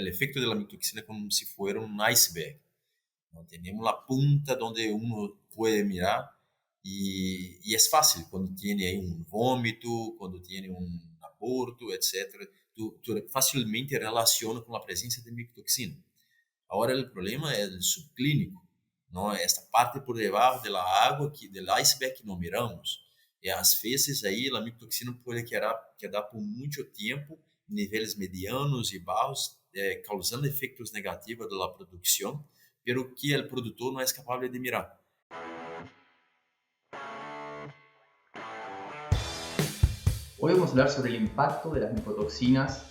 efecto da mitoxina como se fuera um iceberg. ¿No? Tenemos la punta donde uno puede mirar y es fácil cuando tiene un vómito, cuando tiene un aborto, etcétera. Tú fácilmente relaciona con la presencia de micotoxina. Ahora el problema es el subclínico, ¿no? Esta parte por debajo de la agua, del iceberg que no miramos. E às vezes aí a micotoxina pode quedar por muito tempo em níveis medianos e baixos, causando efeitos negativos da produção, pero que o produtor não é capaz de mirar. Hoy vamos a hablar sobre el impacto de las micotoxinas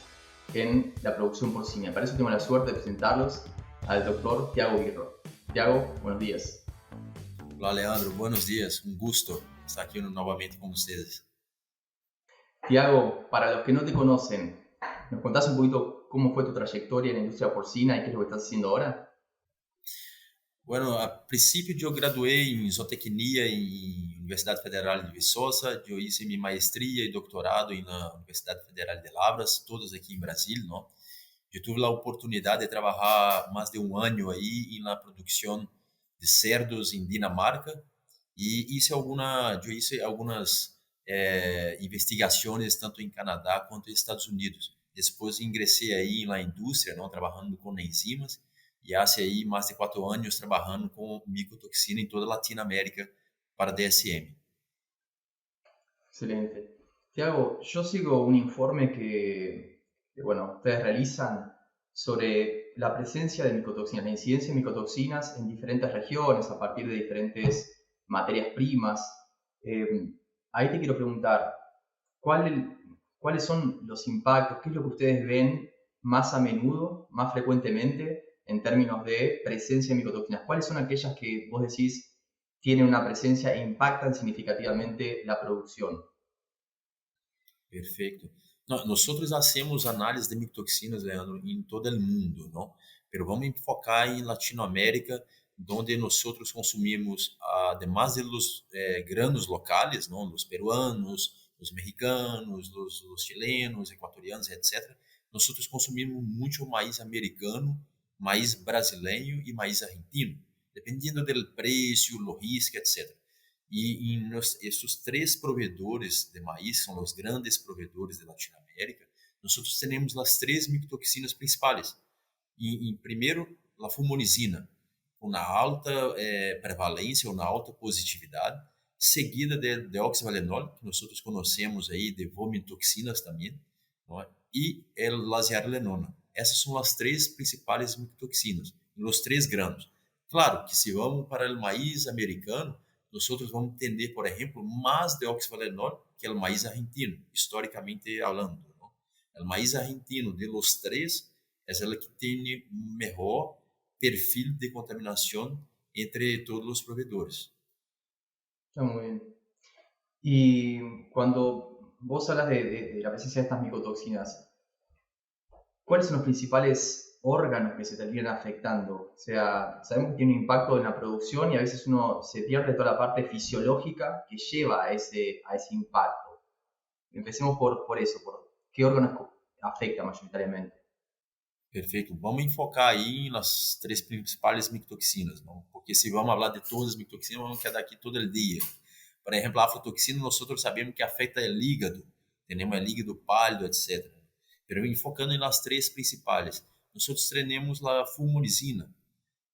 en la producción porcina. Para eso tengo la suerte de presentarlos al doctor Thiago Birro. Thiago, buenos días. Olá, Leandro, buenos dias. Um gusto estar aqui novamente com vocês. Thiago, para los que no te conocen, ¿nos contás un poquito cómo fue tu trayectoria en la industria porcina y qué es lo que estás haciendo ahora? Bueno, a princípio eu graduei em zootecnia em Universidade Federal de Viçosa, eu hice minha maestria e doutorado na Universidade Federal de Lavras, todos aqui em Brasil, não? Eu tive a oportunidade de trabalhar mais de um ano aí na produção de cerdos em Dinamarca e eu hice algumas investigações tanto em Canadá quanto nos Estados Unidos. Depois ingressei aí na indústria, não, trabalhando com enzimas. E há aí mais de 4 anos trabalhando com micotoxina em toda a Latinoamérica para DSM. Excelente. Thiago, yo sigo un informe que ustedes realizan sobre la presencia de micotoxinas, la incidencia de micotoxinas en diferentes regiones a partir de diferentes materias primas. Ahí te quiero preguntar, ¿cuáles son los impactos? ¿Qué es lo que ustedes ven más a menudo, más frecuentemente en términos de presencia de micotoxinas? ¿Cuáles son aquellas que vos decís tienen una presencia e impactan significativamente la producción? Perfeito. Nós hacemos análise de micotoxinas, Leandro, em todo o mundo, não? Pero vamos focar em Latinoamérica, onde nós consumimos, además de los granos locais, não? Os peruanos, os mexicanos, os chilenos, equatorianos, etc. Nós consumimos muito maíz americano, maíz brasileiro e maíz argentino, dependendo do preço, logística, etc. E esses 3 provedores de maíz são os grandes provedores de Latinoamérica. Nós temos as 3 micotoxinas principais. Primeiro, a fumonizina, com uma alta prevalência ou uma alta positividade, seguida de deoxivalenol, que nós conhecemos aí de vomitoxinas também, não é? E a zearalenona. Essas são as 3 principais micotoxinas, nos 3 granos. Claro que se vamos para o maíz americano, nós vamos entender, por exemplo, mais deoxivalenol que o maíz argentino, historicamente falando. O maíz argentino, de los 3, é o que tem melhor perfil de contaminação entre todos os provedores. Está muy bien. Y cuando vos hablas de la presencia de estas micotoxinas, ¿cuáles son los principales órganos que se terminan afectando? O sea, sabemos que tiene un impacto en la producción y a veces uno se pierde toda la parte fisiológica que lleva a ese impacto. Empecemos por eso, por qué órganos afecta mayoritariamente. Perfeito. Vamos enfocar aí nas 3 principais micotoxinas, não? Porque se vamos falar de todas as micotoxinas, vamos quedar aqui todo o dia. Por exemplo, a aflatoxina, nós sabemos que afeta o hígado, temos o hígado pálido, etc. Pero enfocando nas 3 principais, nós temos a fumonizina.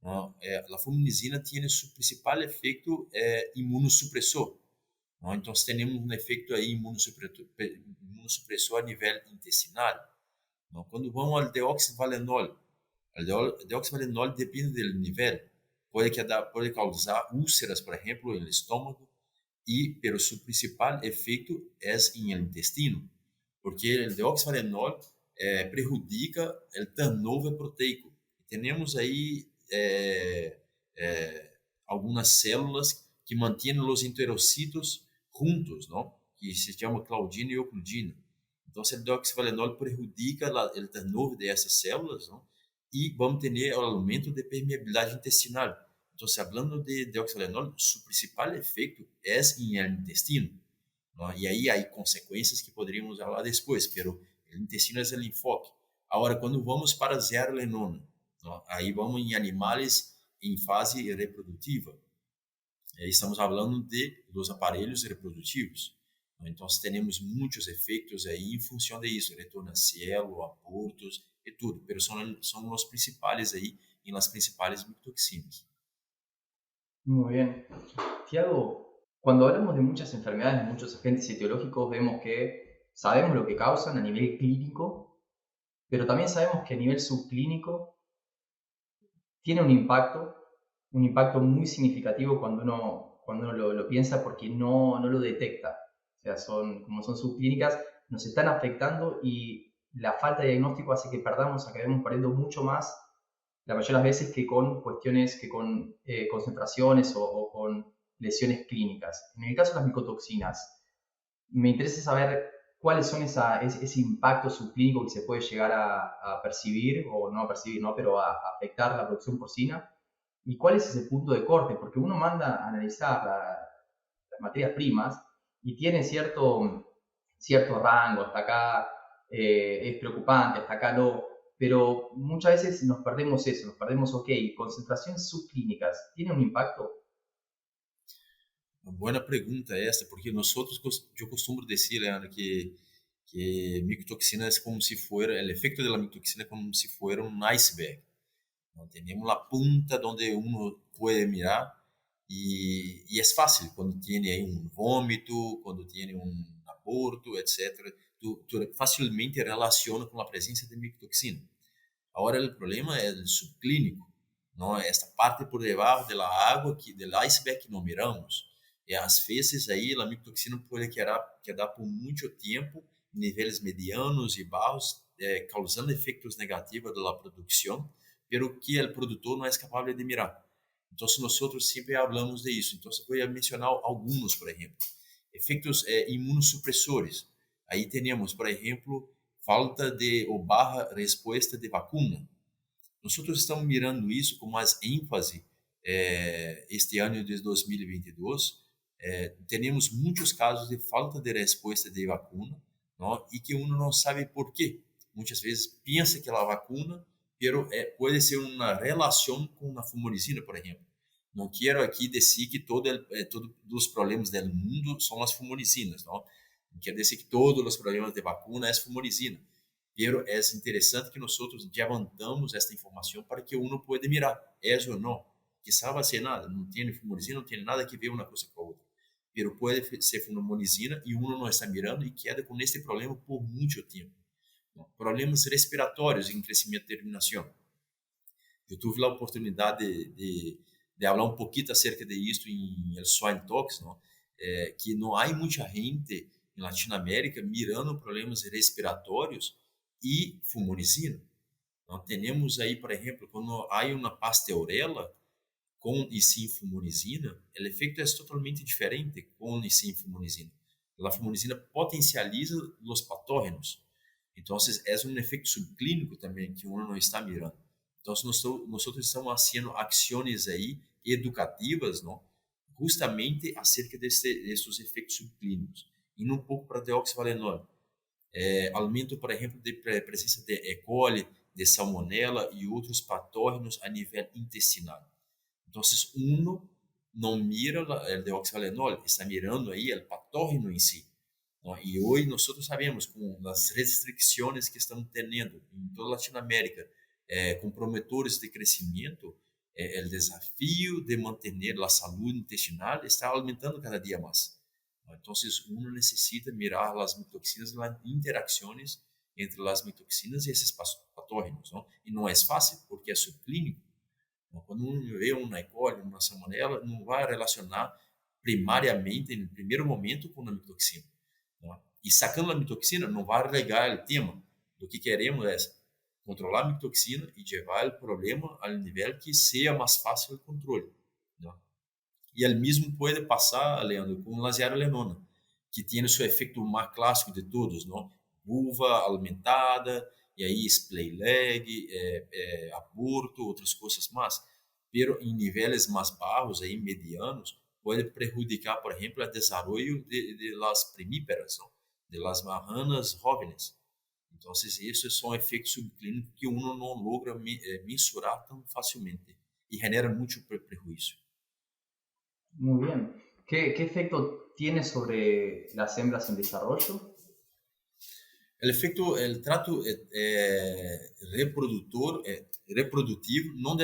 A fumonizina tem seu principal efeito imunossupressor. Não? Então, temos um efeito aí imunossupressor a nível intestinal. Não? Quando vamos ao deoxivalenol, o deoxivalenol depende do nível, pode causar úlceras, por exemplo, no estômago, pero seu principal efeito é no intestino, porque o deoxivalenol prejudica o turnover proteico. Temos aí algumas células que mantêm os enterocitos juntos, não? Que se chama claudina e ocludina. Então, o deoxivalenol prejudica o turnover dessas células, não? E vamos ter o aumento de permeabilidade intestinal. Então, se falando de deoxivalenol, seu principal efeito é no intestino, não? E aí há consequências que poderíamos falar depois, mas o intestino é o enfoque. Agora, quando vamos para zearalenona, não, aí vamos em animais em fase reprodutiva. Estamos falando de dos aparelhos reprodutivos. Então, temos muitos efeitos aí em função disso, retorno a cielo, abortos e tudo, mas são os principais aí, em las principais micotoxinas. Muy bien. Tiago, cuando hablamos de muchas enfermedades, muchos agentes etiológicos, vemos que sabemos lo que causan a nivel clínico, pero también sabemos que a nivel subclínico tiene un impacto muy significativo cuando uno lo piensa porque no lo detecta. O sea, como son subclínicas, nos están afectando y la falta de diagnóstico hace que acabemos perdiendo mucho más la mayoría de las veces que con cuestiones, que con concentraciones o con lesiones clínicas. En el caso de las micotoxinas, me interesa saber cuáles son ese impacto subclínico que se puede llegar a percibir, o no a percibir, ¿no? Pero a afectar la producción porcina, y cuál es ese punto de corte, porque uno manda a analizar las materias primas y tiene cierto rango, hasta acá es preocupante, hasta acá no, pero muchas veces nos perdemos eso, nos perdemos, ok, concentraciones subclínicas, ¿tiene un impacto? Uma boa pergunta essa, porque nós outros, eu costumo dizer, Leandro, que micotoxina é como se fosse, o efeito da micotoxina é como se fosse um iceberg. Não temos a punta onde uno pode mirar e é fácil quando tem aí um vômito, quando tem um aborto, etc. Tu facilmente relaciona com a presença de micotoxina. Agora, o problema é o subclínico, não? Esta parte por debaixo da água, do iceberg que não miramos. E às vezes aí a micotoxina pode quedar por muito tempo em níveis medianos e baixos, causando efeitos negativos da produção, pero que o produtor não é capaz de mirar. Então, nós sempre falamos de isso. Então, eu vou mencionar alguns, por exemplo. Efeitos imunossupressores. Aí temos, por exemplo, falta de ou barra resposta de vacuna. Nós estamos mirando isso com mais ênfase este ano de 2022. Temos muitos casos de falta de resposta de vacuna, não? E que uno não sabe por quê. Muitas vezes pensa que é a vacuna, pero pode ser uma relação com a fumoricina, por exemplo. Não quero aqui dizer que todos os problemas do mundo são as fumoricinas, não? Não quer dizer que todos os problemas de vacuna é fumoricina. Pero é interessante que nós levantamos esta informação para que uno pueda mirar, é ou não. Quizá vai ser nada, não tem fumoricina, não tem nada que ver uma coisa com a outra. Pero pode ser fumoricina e uno não está mirando e queda com este problema por muito tempo. Problemas respiratórios em crescimento e terminação. Eu tive a oportunidade de falar um pouquinho acerca de isso em El Swine Talks, não? Que não há muita gente em Latinoamérica mirando problemas respiratórios e fumoricina. Então, temos aí, por exemplo, quando há uma pasteurela com e sem fumoricina, o efeito é totalmente diferente com e sem fumoricina. A fumoricina potencializa os patógenos. Então, é um efeito subclínico também que uno não está mirando. Então, nós estamos fazendo ações aí educativas, não? Justamente acerca desses efeitos subclínicos. Indo um pouco para deoxyvalenol. Aumento, por exemplo, de presença de E. coli, de salmonela e outros patógenos a nível intestinal. Então, uno não mira o deoxyvalenol, está mirando aí o patógeno em si. Não? E hoje nós sabemos, com as restrições que estamos tendo em toda a Latinoamérica, com promotores de crescimento, o desafio de manter a saúde intestinal está aumentando cada dia mais. Então, uno necessita mirar as micotoxinas, as interações entre as micotoxinas e esses patógenos. Não? E não é fácil, porque é subclínico. Então, quando uno vê uma E. coli, uma salmonela, não vai relacionar primariamente, no primeiro momento, com a micotoxina. Não? E sacando a micotoxina, não vai regar o tema. Do que queremos é controlar a micotoxina e levar o problema ao nível que seja mais fácil o controle. Não? E o mesmo pode passar, Leandro, com a zearalenona, que tem o seu efeito mais clássico de todos, não? Vulva aumentada, e aí splay leg, aborto, outras coisas mais. Pero em níveis mais baixos, aí, medianos, pode prejudicar, por exemplo, o desenvolvimento de las primíperas, não? De las marranas jóvenes. Entonces, esses são efeitos subclínicos que uno não logra mensurar tão facilmente e genera muito prejuízo. Muy bien. ¿Qué efecto tiene sobre las hembras en desarrollo? O efeito, o trato reprodutor, reprodutivo não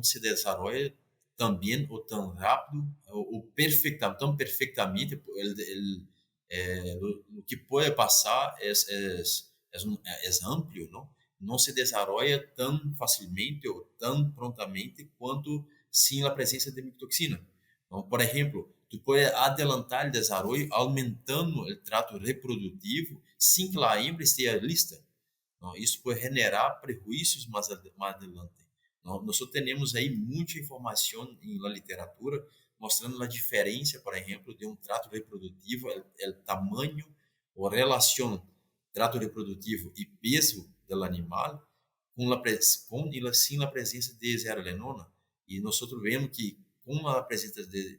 se desenvolve tão bem ou tão rápido ou tão perfeitamente. O que pode passar é amplo, não? Não se desenvolve tão facilmente ou tão prontamente quanto sem a presença de micotoxina. Então, por exemplo, tu pode adelantar o desenvolvimento aumentando o trato reprodutivo sem que a hembra esteja lista. Não, isso pode generar prejuízos mais adelante. Não, nós temos aí muita informação na literatura mostrando a diferença, por exemplo, de trato reprodutivo, o tamanho ou relação trato reprodutivo e peso do animal com e sem a presença de zearalenona. E nós vemos que com a presença de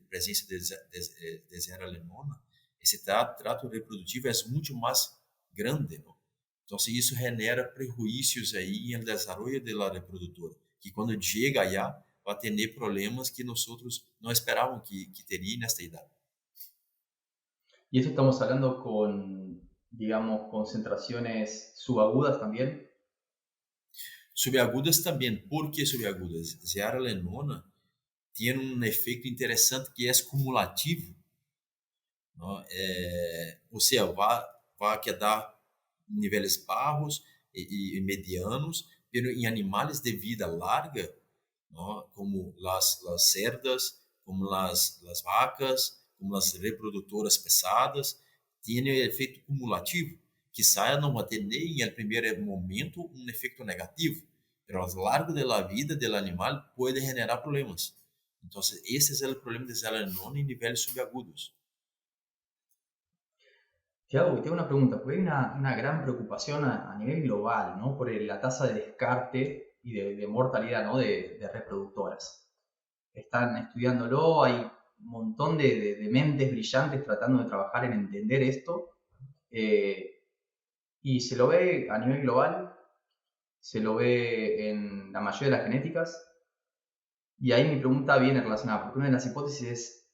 zearalenona, esse trato reprodutivo é muito mais grande, não? Então, se isso genera prejuízos aí no desenvolvimento da reprodutora, que quando chega allá vai ter problemas que nós não esperávamos que teria nesta idade. Y eso estamos hablando con, digamos, concentraciones subagudas también. Subagudas também. Por que subagudas? Zearalenona tem um efeito interessante que é cumulativo, não? Ou seja, vai quedar níveis baixos e medianos, pero em animais de vida larga, não? Como as cerdas, como as vacas, como as reprodutoras pesadas, tem efeito cumulativo. Quizá não vai ter nem em primeiro momento um efeito negativo, mas ao largo da vida do animal pode generar problemas. Então, esse é o problema de zearalenona em níveis subagudos. Tiago, tengo una pregunta, porque hay una gran preocupación a nivel global, ¿no? Por la tasa de descarte y de mortalidad, ¿no? De reproductoras. Están estudiándolo, hay un montón de mentes brillantes tratando de trabajar en entender esto. Y se lo ve a nivel global, se lo ve en la mayoría de las genéticas. Y ahí mi pregunta viene relacionada, porque una de las hipótesis es,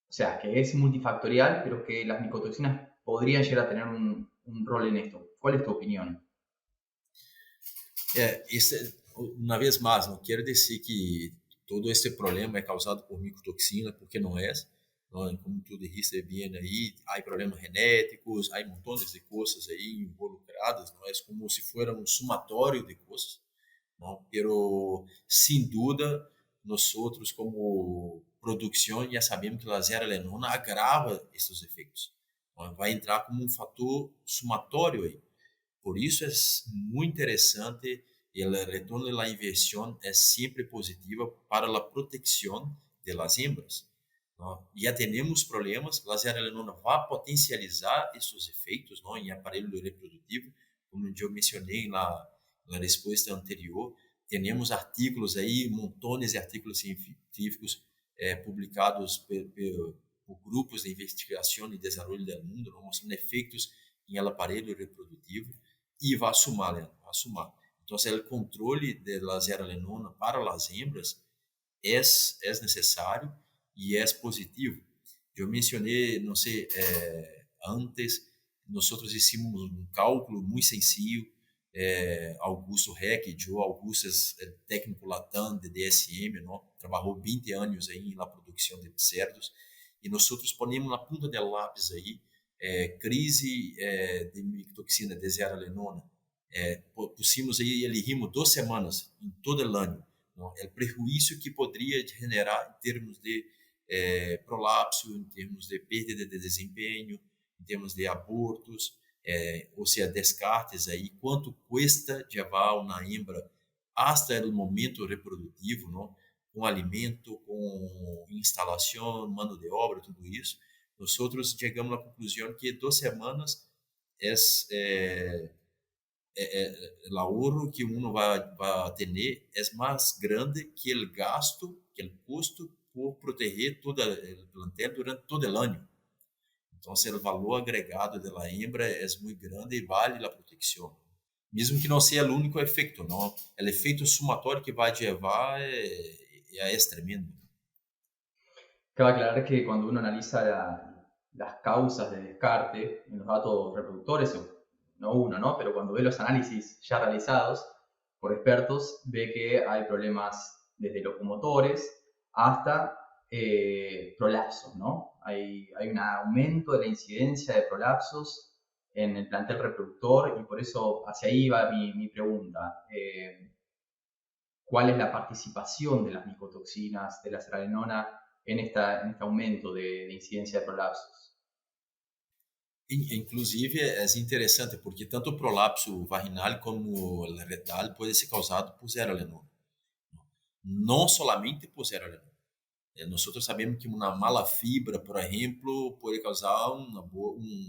o sea, que es multifactorial, pero que las micotoxinas podrían llegar a tener un rol en esto. ¿Cuál es tu opinión? Uma vez mais, não quero dizer que todo esse problema é causado por micotoxina, porque não é. Não, como tu dijiste bem aí, há problemas genéticos, há montones de coisas aí involucradas, não é como se fosse um somatório de coisas, não? Pero sem dúvida, nós outros como produção já sabemos que a zearalenona agrava esses efeitos. Não? Vai entrar como um fator somatório aí. Por isso é muito interessante e o retorno da inversão é sempre positiva para a proteção das hembras. Não? Já temos problemas, a zearalenona vai potencializar esses efeitos, não? Em aparelho reprodutivo, como eu mencionei na resposta anterior. Temos artigos aí, montones de artigos científicos publicados por grupos de investigação e desenvolvimento do mundo, não? Mostrando efeitos em aparelho reprodutivo e vai sumar, Leandro, vai sumar. Então, o controle da zearalenona para as hembras é necessário e é positivo. Eu mencionei, não sei, antes, nós hicimos um cálculo muito sencillo. Augusto Reck, Joe Augusto é técnico latam de DSM, não? Trabalhou 20 anos aí na produção de cerdos, e nós ponemos na ponta do lápis aí crise de micotoxina de zearalenona. Pusimos aí, elegimos 2 semanas em todo o ano. Não? O prejuízo que poderia generar em termos de prolapso, em termos de perda de desempenho, em termos de abortos, ou seja, descartes aí, quanto custa levar uma hembra até o momento reprodutivo, não? Com alimento, com instalação, mano de obra, tudo isso. Nós chegamos à conclusão que 2 semanas o ahorro que uno vai ter é mais grande que o gasto, que o custo por proteger todo o plantel durante todo o ano. Então, o valor agregado da hembra é muito grande e vale a proteção. mesmo que não seja o único efeito, não? O efeito sumatório que vai levar é tremendo. Cabe aclarar que cuando uno analiza las causas de descarte en los datos reproductores, no uno, ¿no? Pero cuando ve los análisis ya realizados por expertos, ve que hay problemas desde locomotores hasta prolapsos, ¿no? Hay un aumento de la incidencia de prolapsos en el plantel reproductor y por eso hacia ahí va mi pregunta. ¿Cuál es la participación de las micotoxinas, de la seralenona en este aumento de incidencia de prolapsos? Inclusive, é interessante porque tanto o prolapso vaginal como o retal pode ser causado por zearalenona. Não somente por zearalenona. Nós sabemos que uma mala fibra, por exemplo, pode causar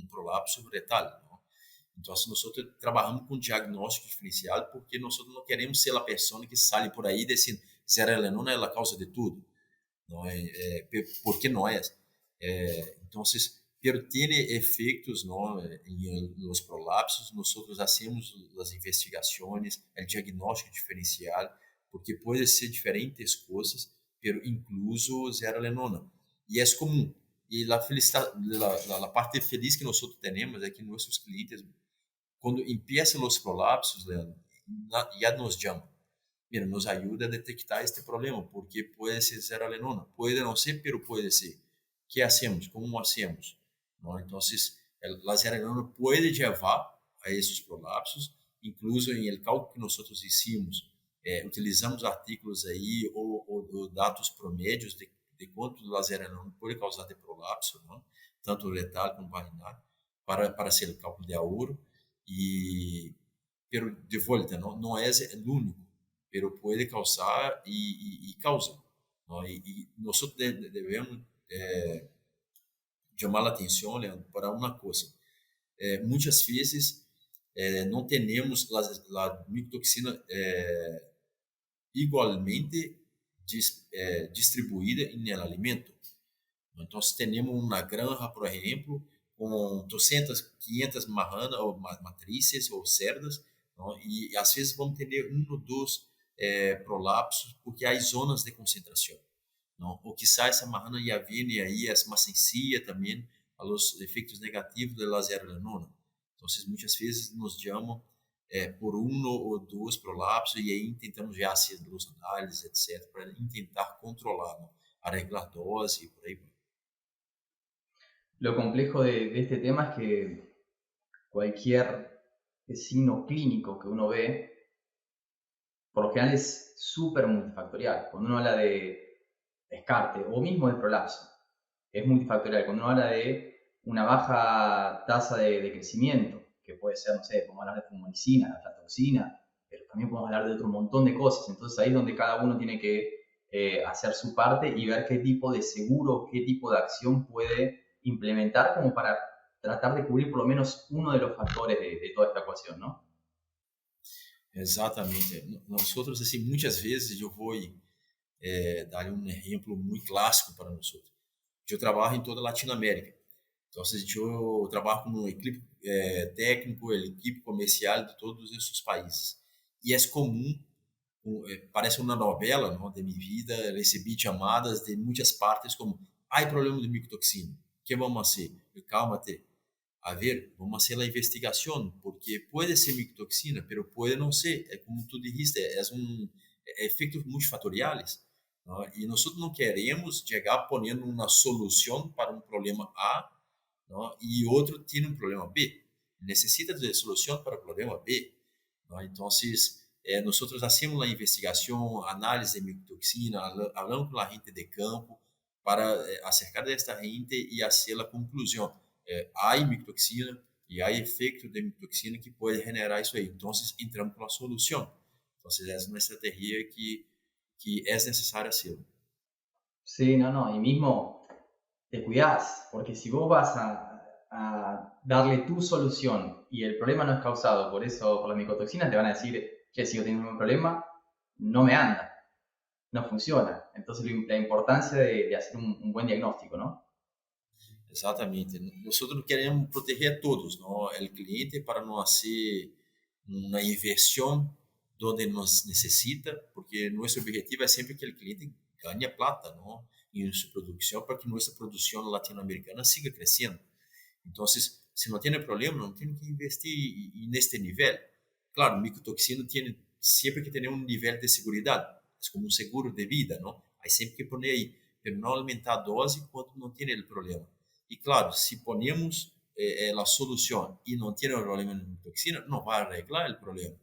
prolapso retal. Não? Então, nós trabalhamos com diagnóstico diferencial porque nós não queremos ser a pessoa que sai por aí dizendo zearalenona é a causa de tudo. Não porque não é. Então, pero tiene efectos, ¿no? En los prolapsos. Nosotros hacemos las investigaciones, el diagnóstico diferencial, porque puede ser diferentes cosas, pero incluso zearalenona. Y es común. Y la parte feliz que nosotros tenemos es que nuestros clientes, cuando empiezan los prolapsos, Leandro, ya nos llaman. Mira, nos ayuda a detectar este problema, porque puede ser zearalenona. Puede no ser, pero puede ser. ¿Qué hacemos? ¿Cómo hacemos? ¿No? Entonces, la zearalenona puede llevar a esos prolapsos, incluso en el cálculo que nosotros hicimos, utilizamos artículos aí ou dados promédios de quanto la zearalenona pode causar de prolapso, ¿no? Tanto retal como vaginal, para ser o cálculo de ouro. Pero de volta, não é o único, pero pode causar e causa. ¿No? E nós devemos chamar a atenção, Leandro, para uma coisa. Muitas vezes não temos a micotoxina igualmente distribuída no alimento. Então, temos uma granja, por exemplo, com 200, 500 marranas ou matrizes ou cerdas, não? E às vezes vamos ter um ou dois prolapsos porque há zonas de concentração. Não? Ou quizá essa marrana já vem aí, é mais sensível também aos efeitos negativos da zearalenona. Então, muitas vezes nos chamam por um ou dois prolapsos e aí tentamos já fazer as análises, etc., para tentar controlar, não? Arreglar dose e por aí vai. Lo complejo de este tema es que cualquier signo clínico que uno ve, por lo general es súper multifactorial. Cuando uno habla de descarte o mismo de prolapso, es multifactorial. Cuando uno habla de una baja tasa de crecimiento, que puede ser, no sé, podemos hablar de fumonicina, la aflatoxina, pero también podemos hablar de otro montón de cosas. Entonces ahí es donde cada uno tiene que hacer su parte y ver qué tipo de seguro, qué tipo de acción puede implementar como para tratar de cubrir por lo menos uno de los factores de toda esta ecuación, ¿no? Exatamente. Nós outros, assim, muitas vezes eu vou dar um exemplo muito clássico para nós outros. Eu trabalho em toda a Latinoamérica. Então, eu trabalho com uma equipe técnico, equipe comercial de todos esses países. E é comum, parece uma novela, não, de minha vida, recebi chamadas de muitas partes como: há problema de micotoxina, o que vamos fazer? Calma-te. A ver, vamos fazer a investigação, porque pode ser micotoxina, mas pode não ser. É como tu dijiste, efeitos multifatoriais. ¿No? E nós não queremos chegar ponendo uma solução para um problema A, ¿no? E outro tem um problema B. Necessita de solução para o problema B. ¿No? Então, nós fazemos a investigação, análise de micotoxina, falamos com a gente de campo para acercar desta gente e fazer a conclusão. Há micotoxina e há efeito de micotoxina que pode generar isso aí. Então, entramos com a solução. Então, essa é uma estratégia que es necesario hacerlo. Sí, no, y mismo te cuidás, porque si vos vas a darle tu solución y el problema no es causado por eso, por las micotoxinas, te van a decir, che, si yo tengo un problema, no me anda, no funciona. Entonces la importancia de hacer un buen diagnóstico, ¿no? Exatamente. Nós queremos proteger a todos, não? O cliente para não ser una inversión donde nos necesita, porque nuestro objetivo es siempre que el cliente gane plata, ¿no? En su producción para que nuestra producción latinoamericana siga creciendo. Entonces, si no tiene problema, no tiene que investir en este nivel. Claro, micotoxina tiene siempre que tener un nivel de seguridad, es como un seguro de vida, ¿no? Hay siempre que poner ahí, pero no aumentar a dose cuando no tiene el problema. Y claro, si ponemos la solución y no tiene el problema en micotoxina, no va a arreglar el problema.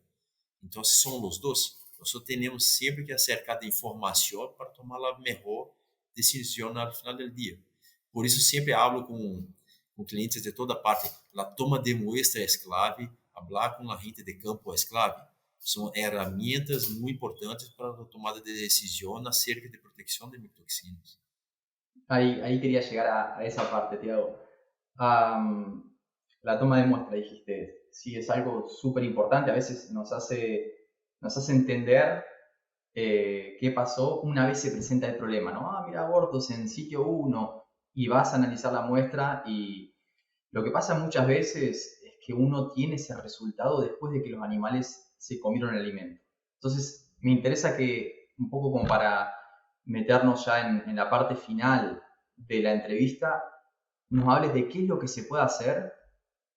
Entonces, son los dos. Nosotros tenemos siempre que hacer cada información para tomar la mejor decisión al final del día. Por eso siempre hablo com clientes de toda parte. A toma de muestra é clave, falar com a gente de campo é clave. São ferramentas muito importantes para a tomada de decisão acerca de proteção de micotoxinas. Ahí quería llegar a esa parte, Tiago. La toma de muestra, dijiste, sí, es algo súper importante. A veces nos hace entender qué pasó una vez se presenta el problema, ¿no? Mira, abortos en sitio 1 y vas a analizar la muestra y lo que pasa muchas veces es que uno tiene ese resultado después de que los animales se comieron el alimento. Entonces, me interesa que, un poco como para meternos ya en la parte final de la entrevista, nos hables de qué es lo que se puede hacer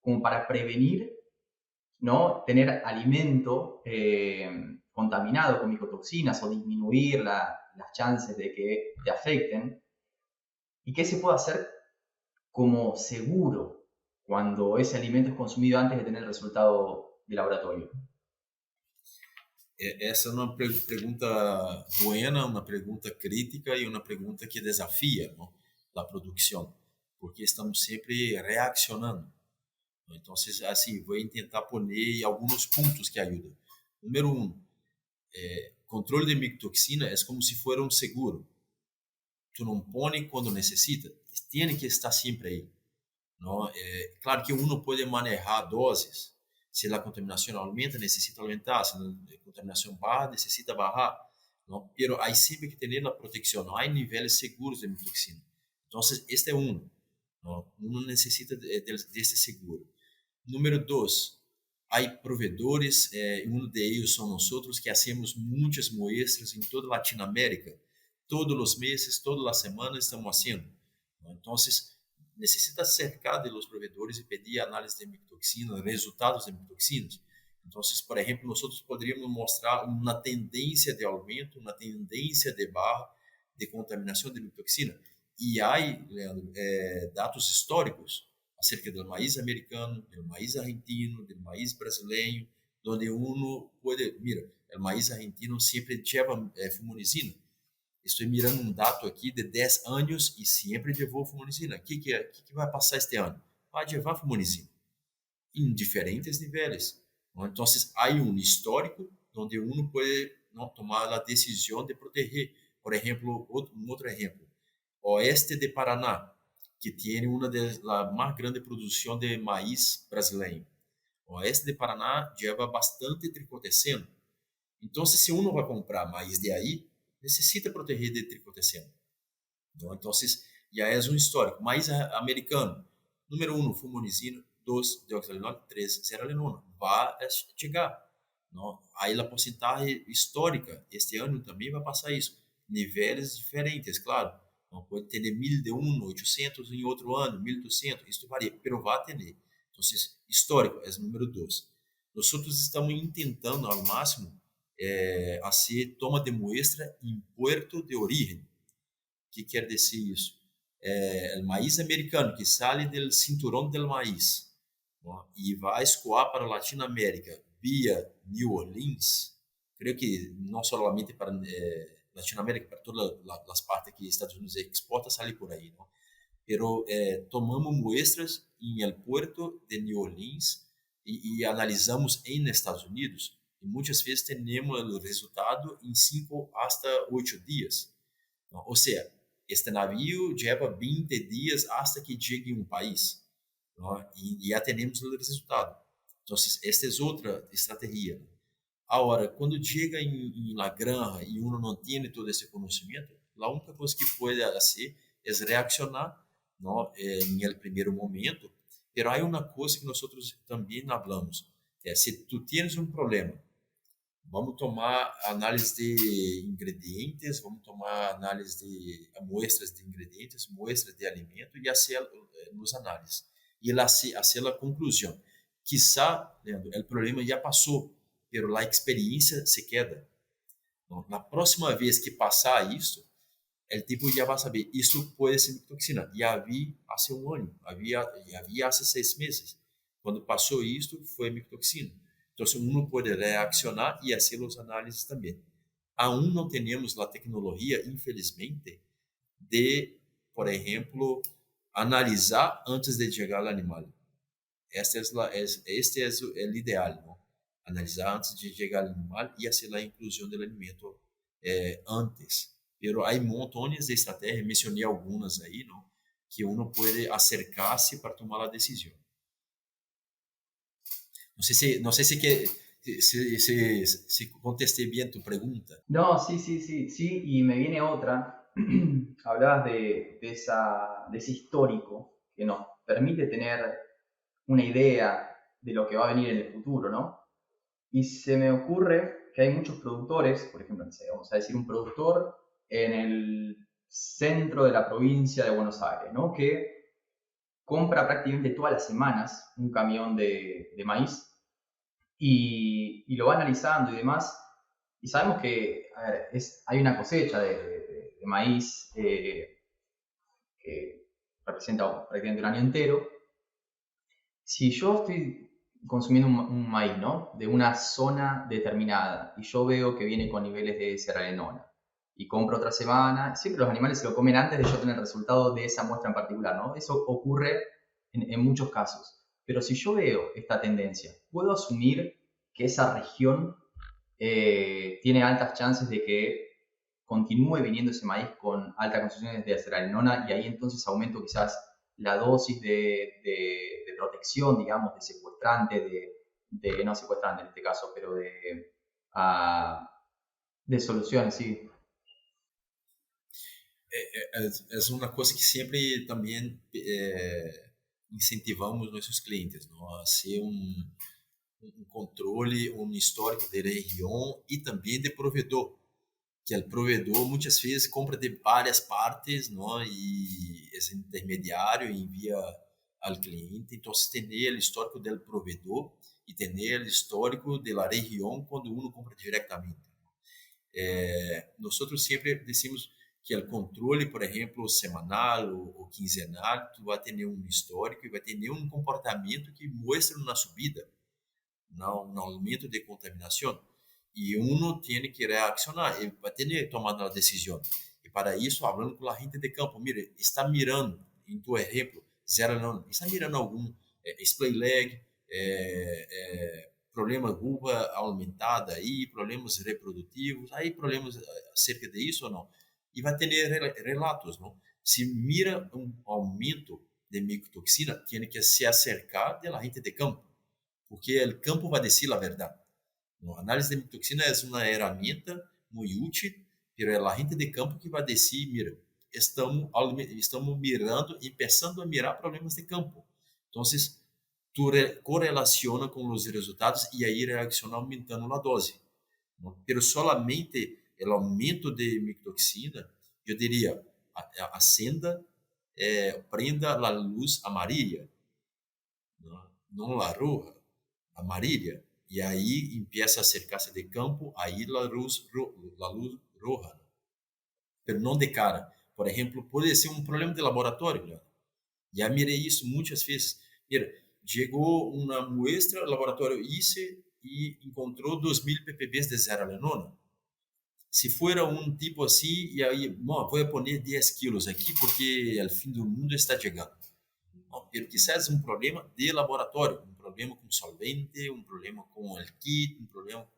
como para prevenir, ¿no? Tener alimento contaminado con micotoxinas o disminuir las chances de que te afecten. ¿Y qué se puede hacer como seguro cuando ese alimento es consumido antes de tener el resultado de laboratorio? Essa é uma pergunta buena, uma pergunta crítica e uma pergunta que desafia, não, a produção, porque estamos sempre reaccionando. Então, assim, vou tentar poner alguns pontos que ajudam. Número controle de micotoxina é como se fosse um seguro. Tu não põe quando necessita, tem que estar sempre aí. Não? Claro que uno pode manejar doses. Se a contaminação aumenta, necessita aumentar. Se a contaminação baixa, necessita baixar. Não? Pero aí sempre que ter a proteção. Há níveis seguros de micotoxina. Então, este é um. Uno necessita deste seguro. Número 2, há provedores, um deles são nós que hacemos muitas muestras em toda a Latinoamérica. Todos os meses, todas as semanas estamos fazendo. Então, necessita cercar de los provedores e pedir análise de micotoxinas, resultados de micotoxinas. Então, por exemplo, nós poderíamos mostrar uma tendência de aumento, uma tendência de barra de contaminação de micotoxina. E há, Leandro, dados históricos acerca do maíz americano, do maíz argentino, do maíz brasileiro, onde uno pode, mira, o maíz argentino sempre leva fumonitina. Estou mirando um dado aqui de 10 anos e sempre levou fumonitina. O que vai passar este ano? Vai levar fumonitina em diferentes níveis. Então, há um histórico onde uno pode tomar a decisão de proteger. Por exemplo, outro exemplo, oeste de Paraná, que tem uma das mais grandes produções de maíz brasileiro. O oeste de Paraná leva bastante tricoteceno. Então, se uno vai comprar maíz de aí, necessita proteger de tricoteceno. Então, já é um histórico. Maíz americano, número 1, fumonitina, 2, deoxalinona, 3, zearalenona. Vai chegar. Não? Aí a porcentagem histórica, este ano também vai passar isso. Níveis diferentes, claro. Não pode ter 1.000 de um, 800 em outro ano, 1.200, isso varia, mas vai ter. Então, histórico é o número 2. Nós estamos tentando ao máximo fazer toma de muestra em puerto de origem. O que quer dizer isso? O maíz americano que sai do cinturão do maíz, não? E vai escoar para a Latinoamérica via New Orleans, creio que não somente para Latinoamérica, para todas as partes que Estados Unidos exporta, sai por aí, não? Pero tomamos muestras em el puerto de New Orleans e analisamos em Estados Unidos, e muitas vezes temos o resultado em 5 hasta 8 dias. Não? Ou seja, este navio leva 20 dias hasta que chegue em um país, não? E já temos o resultado. Então, esta é outra estratégia. Agora, quando chega em la granja e uno não tem todo esse conhecimento, a única coisa que pode fazer é reaccionar, não, em el primeiro momento. Mas há uma coisa que nós também falamos. Se tu tens um problema, vamos tomar análise de ingredientes, vamos tomar análise de amostras de ingredientes, muestras de alimento e fazer nos análises. E fazer a conclusão. Quizá, Leandro, o problema já passou, mas a experiência se queda. Então, na próxima vez que passar isso, o tipo já vai saber, isso pode ser micotoxina. Já havia há um ano, já havia há 6 meses. Quando passou isso, foi micotoxina. Então, uno pode reaccionar e fazer as análises também. Aún não temos a tecnologia, infelizmente, de, por exemplo, analisar antes de chegar ao animal. Este é o ideal, não? Analisar antes de chegar ao animal e fazer a inclusão do alimento antes. Pero há montones de estratégias, mencionei algumas aí, não? Que uno pode acercar-se para tomar a decisão. Não sei se contestei bem tu pergunta. No, sí, sí, sí, sí, y me viene otra. Hablabas de ese histórico que nos permite tener una idea de lo que va a venir en el futuro, ¿no? Y se me ocurre que hay muchos productores, por ejemplo, no sé, vamos a decir un productor en el centro de la provincia de Buenos Aires, ¿no? Que compra prácticamente todas las semanas un camión de maíz y lo va analizando y demás. Y sabemos que, a ver, hay una cosecha de maíz que representa prácticamente un año entero. Si yo estoy consumiendo un maíz, ¿no? De una zona determinada y yo veo que viene con niveles de serralenona y compro otra semana, siempre los animales se lo comen antes de yo tener el resultado de esa muestra en particular, ¿no? Eso ocurre en muchos casos. Pero si yo veo esta tendencia, ¿puedo asumir que esa región tiene altas chances de que continúe viniendo ese maíz con altas concentraciones de serralenona y ahí entonces aumento quizás la dosis de protección, digamos, de secuestrante, no secuestrante en este caso, pero de soluciones, sí? É uma coisa que sempre também incentivamos nossos clientes, não? A ser um controle, um histórico de região e também de provedor, que o provedor muitas vezes compra de várias partes, não? E esse intermediário envia ao cliente, então ter o histórico do provedor e ter o histórico da região quando uno compra diretamente. Nós sempre decimos que o controle, por exemplo, semanal ou quinzenal, tu vai ter um histórico e vai ter um comportamento que mostra uma subida, no aumento de contaminação. E uno tem que reaccionar, e vai ter que tomar uma decisão. E para isso, falando com a gente de campo, mire, está mirando, em tu exemplo, está mirando algum splay leg, problema vulva aumentada aí, problemas reprodutivos, aí problemas acerca disso ou não. E vai ter relatos, não? Se mira um aumento de micotoxina, tem que se acercar da gente de campo, porque o campo vai dizer a verdade. A análise de micotoxina é uma ferramenta muito útil, mas é a gente de campo que vai dizer, mira, estamos mirando, começando a mirar problemas de campo. Então, tu correlaciona com os resultados e aí reacciona aumentando a dose. Pero solamente o aumento de micotoxina, eu diria, acenda, prenda a luz amarilla, não a roja, amarilla, e aí empieza a acercar-se de campo, aí a luz roja, pero não de cara. Por exemplo, pode ser um problema de laboratório, né? Já mirei isso muitas vezes. Mira, chegou uma muestra, o laboratório hice e encontrou 2.000 ppb de serralenona. Se for um tipo assim, e aí, bom, vou pôr 10 quilos aqui porque o fim do mundo está chegando. Não, quizás um problema de laboratório, um problema com solvente, um problema com o kit, um problema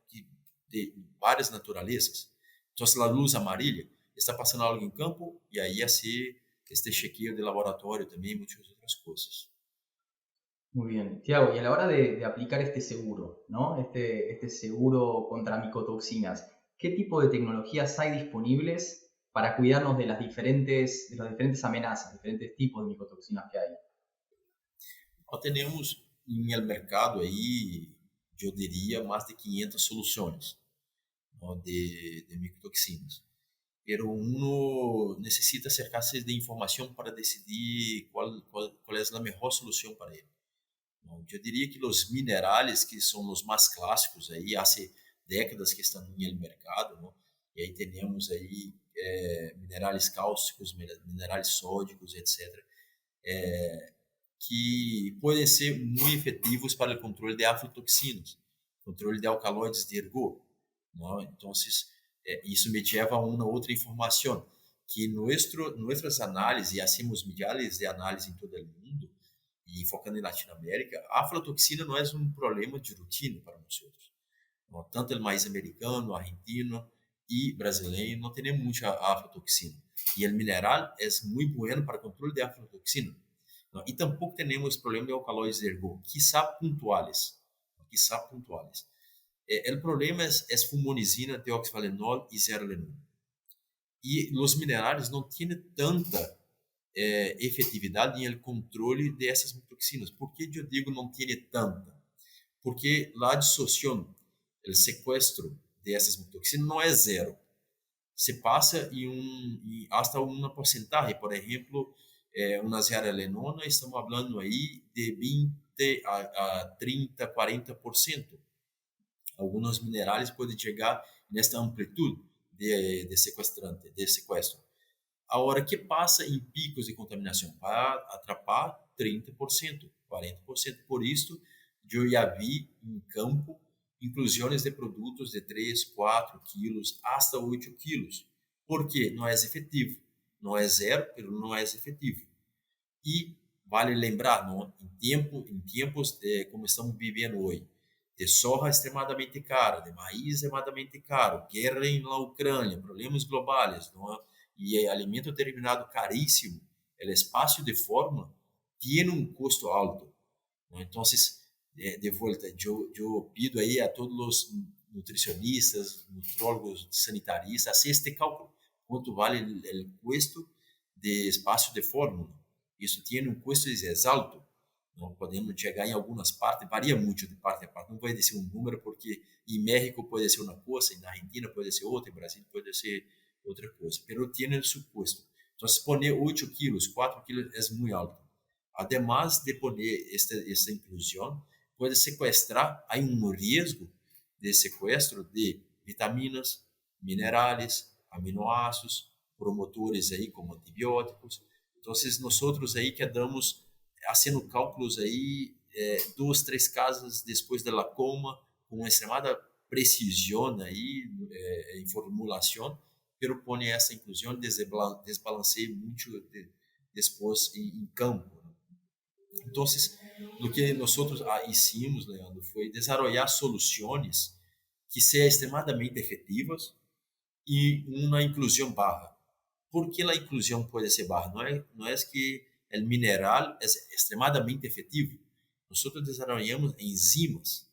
de várias naturezas. Então, se a luz amarilla está passando algo em campo, e aí assim, este chequeio de laboratório também, muitas outras coisas. Muy bien. Tiago, y a la hora de aplicar este seguro, ¿no? Este seguro contra micotoxinas, ¿qué tipo de tecnologías hay disponibles para cuidarnos de las diferentes amenazas, diferentes tipos de micotoxinas que hay? Nós temos no mercado aí eu diria, mais de 500 soluções, ¿no? de micotoxinas. Pero uno necesita acercarse de informação para decidir qual é a melhor solução para ele. ¿No? Eu diria que os minerais, que são os mais clássicos, aí, há décadas que estão no mercado, ¿no? E aí temos aí minerais cáusticos, minerais sódicos, etc., que podem ser muito efetivos para o controle de aflatoxinas, controle de alcaloides de ergot, ¿no? Então, isso me leva a uma outra informação, que nossas análises, e hacemos milhares de análises em todo o mundo, e focando em Latinoamérica, a aflatoxina não é um problema de rotina para nós outros. ¿No? Tanto o maíz americano, argentino e brasileiro não tem muita aflatoxina. E o mineral é muito bueno para o controle de aflatoxina. ¿No? E tampouco temos problema de alcaloides de ergot, quizá pontuais. Quizá pontuais. O problema é fumonizina, deoxyvalenol e zearalenona. E os minerais não têm tanta efetividade no controle dessas toxinas. Por que eu digo não tem tanta? Porque a dissociação, o sequestro dessas toxinas não é zero. Se passa em hasta uma porcentagem. Por exemplo, uma zearalenona, estamos falando aí de 20 a 30, 40%. Alguns minerais podem chegar nesta amplitude de sequestro. A hora que passa em picos de contaminação, para atrapar 30%, 40%. Por isso, eu já vi em campo inclusões de produtos de 3, 4 quilos, hasta 8 quilos. Por quê? Não é efetivo. Não é zero, mas não é efetivo. E vale lembrar, não, em tempos como estamos vivendo hoje, de soja extremadamente cara, de maíz extremadamente caro, guerra na Ucrânia, problemas globais, não é? E alimento terminado caríssimo, o espaço de forma tem um custo alto. ¿No? Então, de volta, eu pido aí a todos os nutricionistas, nutrólogos, sanitaristas, hacer este cálculo. Quanto vale o custo de espaço de fórmula? Isso tem um custo alto. Não podemos chegar em algumas partes, varia muito de parte a parte. Não vai dizer um número, porque em México pode ser uma coisa, na Argentina pode ser outra, em Brasil pode ser outra coisa, pero tiene su costo. Então, poner 8 quilos, 4 quilos é muito alto. Además de poner esta inclusão, pode sequestrar, há risco de sequestro de vitaminas, minerais, aminoácidos, promotores aí como antibióticos. Então, nós aí quedamos fazendo cálculos aí 2, 3 casas depois da coma, com uma extremada precisão aí em formulação, pero pone essa inclusão, desbalanceia muito depois em campo. Então, o que nós hicimos, Leandro, foi desenvolver soluções que sejam extremadamente efetivas e uma inclusão barra. Por que a inclusão pode ser barra? Não é que o mineral é extremadamente efetivo. Nós desenvolvemos enzimas.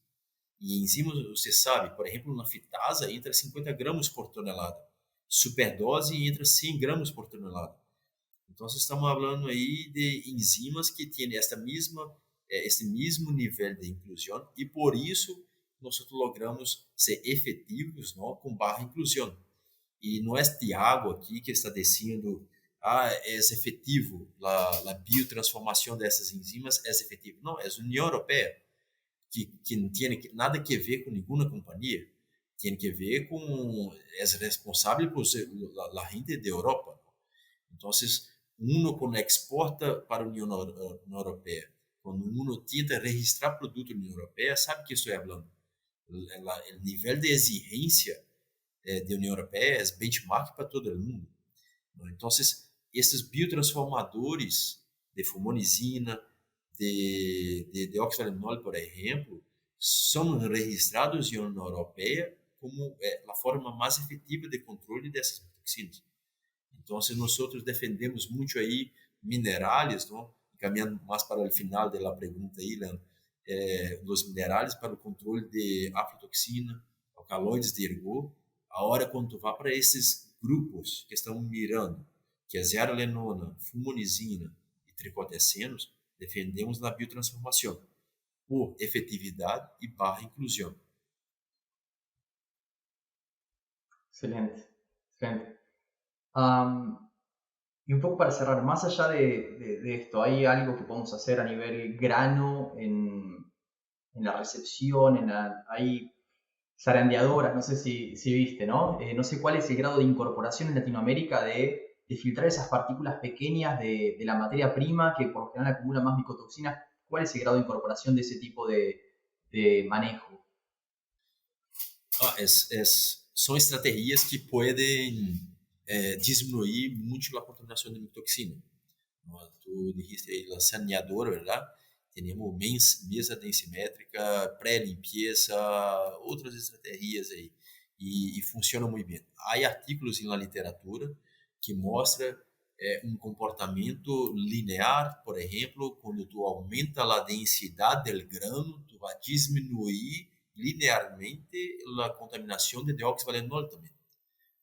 E enzimas, você sabe, por exemplo, na fitasa entra 50 gramas por tonelada. Superdose entra 100 gramas por tonelada. Então, estamos falando aí de enzimas que têm este mesmo nível de inclusão e, por isso, nós logramos ser efetivos, não, com barra inclusão. E não é Tiago aqui que está dizendo é efetivo, a biotransformação dessas enzimas é efetivo. Não, é a União Europeia, que não tem nada a ver com nenhuma companhia. Tem que ver com é responsável por a gente da Europa. Então, quando exporta para a União Europeia, quando tenta registrar produto na União Europeia, sabe o que estou falando? O nível de exigência da União Europeia é benchmark para todo mundo. Então, esses biotransformadores de fumonizina, de oxalenol, por exemplo, são registrados na União Europeia como a forma mais efetiva de controle dessas toxinas. Então, nós defendemos muito aí minerais, não? Caminhando mais para o final da pergunta aí, Leandro, os minerais para o controle de aflatoxina, alcaloides de ergot. A hora quando tu vai para esses grupos que estão mirando, que é zearalenona, fumonizina e tricotecenos, defendemos na biotransformação. por efetividad y baja inclusión. Excelente, excelente. Y un poco para cerrar, más allá de esto, ¿hay algo que podemos hacer a nivel grano en la recepción, hay zarandeadoras, no sé si viste, ¿no? No sé cuál es el grado de incorporación en Latinoamérica de filtrar esas partículas pequeñas de la materia prima que por lo general acumula más micotoxinas. ¿Cuál es el grado de incorporación de ese tipo de manejo? Son estrategias que pueden disminuir mucho la contaminación de micotoxina. ¿No? Tú dijiste ahí la saneadora, ¿verdad? Tenemos mesa densimétrica, pré-limpieza, outras estratégias aí. E funciona muito bem. Há artigos na literatura que mostram um comportamento linear, por exemplo, quando tu aumenta a densidade do grano, tu vai diminuir linearmente a contaminação de dióxido de valenol também,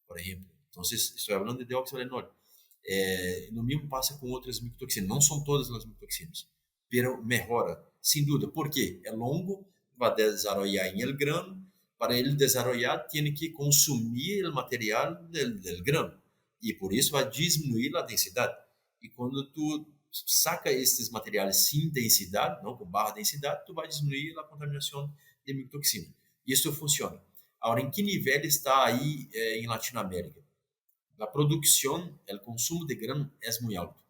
por exemplo. Então, estou falando de dióxido de valenol. No mesmo passa com outras micotoxinas. Não são todas as micotoxinas, pero melhora, sem dúvida. Por quê? É longo, vai desarrollar em el grano. Para ele desarrollar, tem que consumir o material del grano. E por isso vai diminuir a densidade. E quando tu saca esses materiais sem densidade, não com baixa densidade, tu vai diminuir a contaminação de micotoxina. Isso funciona. Agora, em que nível está aí em Latinoamérica? A produção, o consumo de grano é muito alto.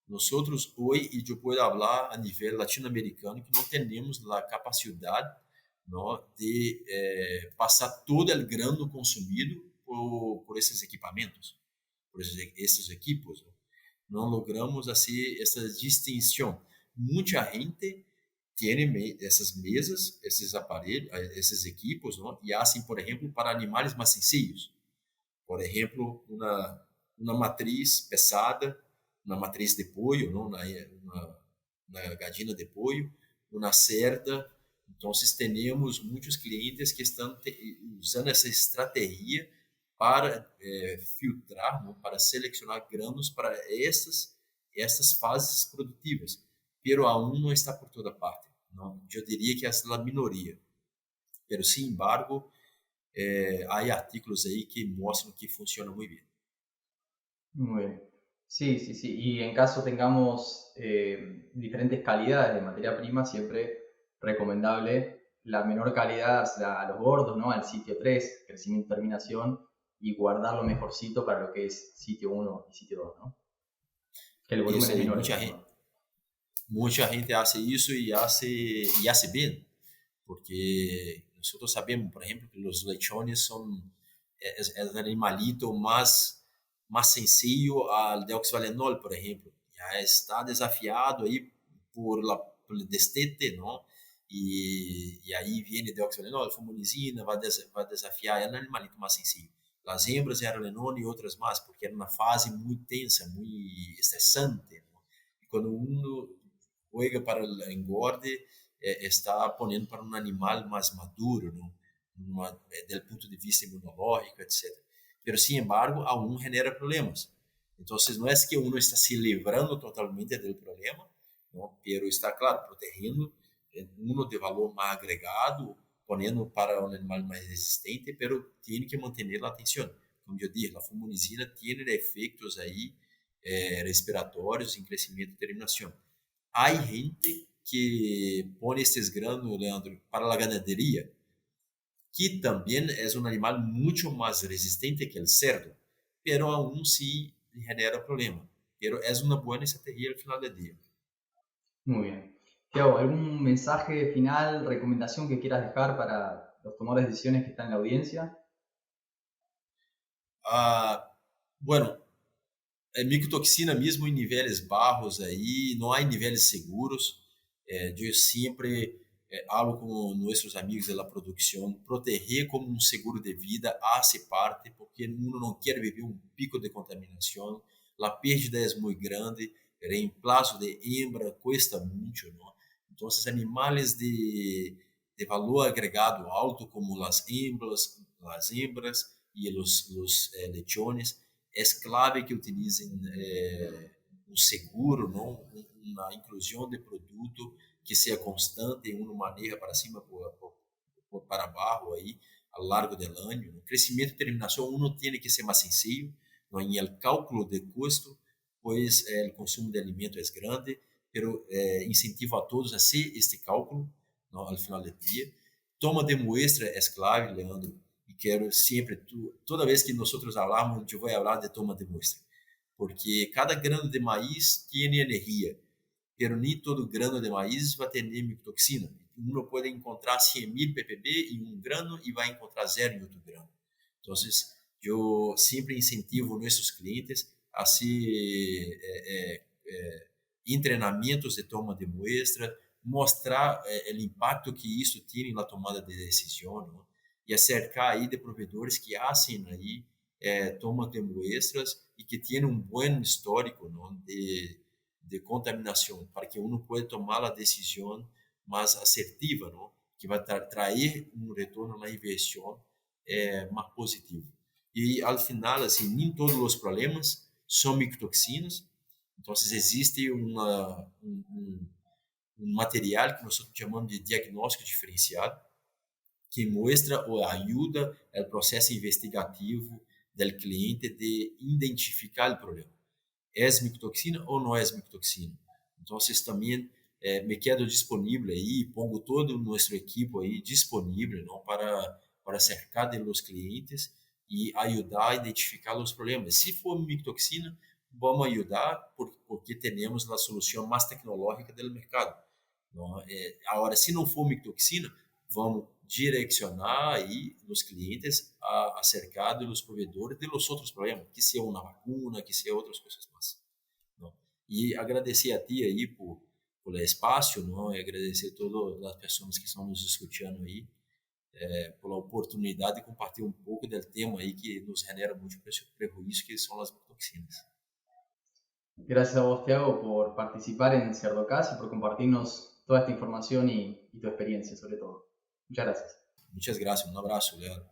Nós hoje, e eu posso falar a nível latino-americano, que não temos a capacidade não, de passar todo o grano consumido por esses equipamentos, por esses equipos. Não logramos assim essa distinção. Muita gente tem essas mesas, esses aparelhos, esses equipos, não, e assim, por exemplo, para animais mais sencillos. Por exemplo, uma matriz pesada, uma matriz de pollo, não? Uma gallina de pollo, uma cerda. Então, temos muitos clientes que estão usando essa estratégia para filtrar, não? Para selecionar granos para essas fases produtivas. Pero aún não está por toda parte. Não? Eu diria que é a minoria. Pero, sin embargo, há artículos aí que mostram que funciona muito bem. Muy bien. Sí, sí, sí. Y en caso tengamos diferentes calidades de materia prima, siempre recomendable la menor calidad a los gordos, ¿no? Al sitio 3, crecimiento y terminación, y guardarlo mejorcito para lo que es sitio 1 y sitio 2, ¿no? Que el volumen Isso es aí, menor. muita gente hace isso e hace bem, porque nós sabemos, por exemplo, que os lechones são o animalito mais sencillo al deoxyvalenol, por exemplo. Já está desafiado aí por destete, não? E aí vem deoxyvalenol, fumulizina, vai desafiar, é um animalito mais sencillo. As hembras eram lenone e outras mais, porque era uma fase muito tensa, muito estressante. Não? E quando juega para o engorde, está ponendo para um animal mais maduro, não? Do ponto de vista imunológico, etc. Pero, sin embargo, aún genera problemas. Entonces, no es que uno está se livrando totalmente del problema, ¿no? Pero está, claro, protegendo uno de valor más agregado, poniendo para un animal más resistente, pero tiene que mantener la atención. Como yo dije, la fumonitina tiene efectos ahí respiratórios em crescimento e terminação. Há gente que põe esses granos, Leandro, para a ganaderia, que também é um animal muito mais resistente que o cerdo, pero aún sí genera problema. Pero es una buena estrategia al final del día. Muy bien. Tiago, ¿algún mensaje final, recomendación que quieras dejar para los tomadores de decisiones que están en la audiencia? Bueno, micotoxina mesmo em níveis barros aí, não há níveis seguros. Eu sempre hablo com nossos amigos da produção, proteger como um seguro de vida hace parte, porque uno não quer viver um pico de contaminação, a perda é muito grande, o reemplazo de hembra cuesta muito, não? Então, esses animais de valor agregado alto, como as hembras e os lechones, é clave que utilizem um seguro, não? Uma inclusão de produto que seja constante, uno maneja para cima, para baixo aí, ao largo do ano. O crescimento e terminação, uno tem que ser mais sencillo, no em el cálculo de custo, pois o consumo de alimento é grande, pero incentivo a todos a hacer este cálculo, no, al final del dia. Toma de muestra é clave, Leandro, e quero sempre, toda vez que nós falamos, eu vou falar de toma de muestra, porque cada grano de maíz tem energia, pero nem todo grano de maíz vai ter micotoxina. Uno pode encontrar 100.000 ppb em um grano e vai encontrar zero em outro grano. Então, eu sempre incentivo nossos clientes a se treinamentos de toma de muestra, mostrar o impacto que isso tem na tomada de decisão, não? E acercar aí de provedores que fazem aí toma de muestras e que têm um bom histórico, não? De contaminação, para que uno pueda tomar a decisão mais assertiva, não? Que vai trazer um retorno na inversão mais positivo. E, ao final, assim, nem todos os problemas são micotoxinas. Então, existe um material que nós chamamos de diagnóstico diferenciado, que mostra ou ajuda o processo investigativo do cliente de identificar o problema. É micotoxina ou não é micotoxina? Então, também me quedo disponível aí, pongo todo o nosso equipo aí disponível, não, para cercar de los clientes e ajudar a identificar os problemas. Se for micotoxina, vamos ajudar porque temos a solução mais tecnológica do mercado. Não, agora, se não for micotoxina, vamos direcionar aí os clientes a cercar dos provedores de los outros problemas, que seja uma vacuna, que seja outras coisas mais. Não? E agradecer a ti aí por espaço, não? E agradecer a todas as pessoas que estão nos escutando aí, pela oportunidade de compartilhar um pouco do tema aí que nos genera muito prejuízo, que são as micotoxinas. Gracias a vos, Thiago, por participar en Cerdocast y por compartirnos toda esta información y tu experiencia, sobre todo. Muchas gracias. Muchas gracias. Un abrazo, Leandro.